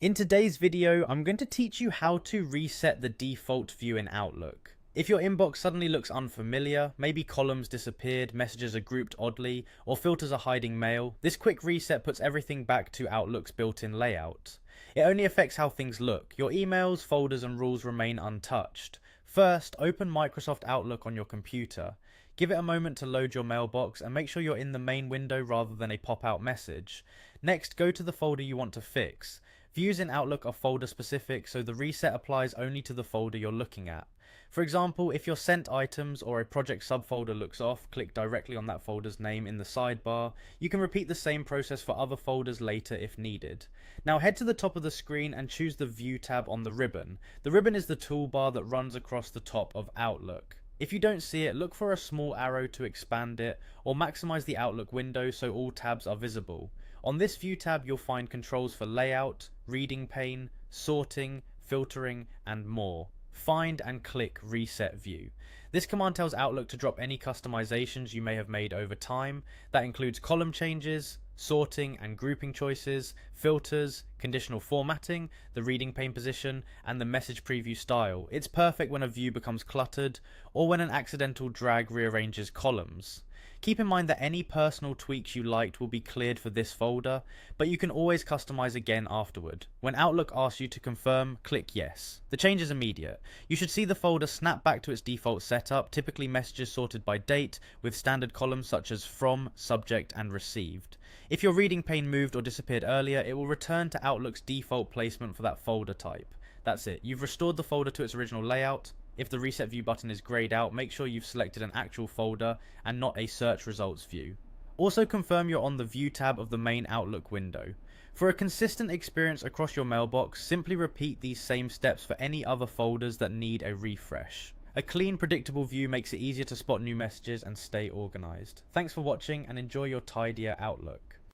In today's video, I'm going to teach you how to reset the default view in Outlook. If your inbox suddenly looks unfamiliar, maybe columns disappeared, messages are grouped oddly, or filters are hiding mail, this quick reset puts everything back to Outlook's built-in layout. It only affects how things look. Your emails, folders, and rules remain untouched. First, open Microsoft Outlook on your computer. Give it a moment to load your mailbox and make sure you're in the main window rather than a pop-out message. Next, go to the folder you want to fix. Views in Outlook are folder specific, so the reset applies only to the folder you're looking at. For example, if your sent items or a project subfolder looks off, click directly on that folder's name in the sidebar. You can repeat the same process for other folders later if needed. Now head to the top of the screen and choose the View tab on the ribbon. The ribbon is the toolbar that runs across the top of Outlook. If you don't see it, look for a small arrow to expand it, or maximize the Outlook window so all tabs are visible. On this View tab, you'll find controls for layout, reading pane, sorting, filtering, and more. Find and click Reset View. This command tells Outlook to drop any customizations you may have made over time. That includes column changes, sorting and grouping choices, filters, conditional formatting, the reading pane position, and the message preview style. It's perfect when a view becomes cluttered or when an accidental drag rearranges columns. Keep in mind that any personal tweaks you liked will be cleared for this folder, but you can always customize again afterward. When Outlook asks you to confirm, click yes. The change is immediate. You should see the folder snap back to its default setup, typically messages sorted by date, with standard columns such as from, subject, and received. If your reading pane moved or disappeared earlier, it will return to Outlook's default placement for that folder type. That's it. You've restored the folder to its original layout. If the Reset View button is grayed out, make sure you've selected an actual folder and not a search results view. Also confirm you're on the View tab of the main Outlook window. For a consistent experience across your mailbox, simply repeat these same steps for any other folders that need a refresh. A clean, predictable view makes it easier to spot new messages and stay organized. Thanks for watching and enjoy your tidier Outlook.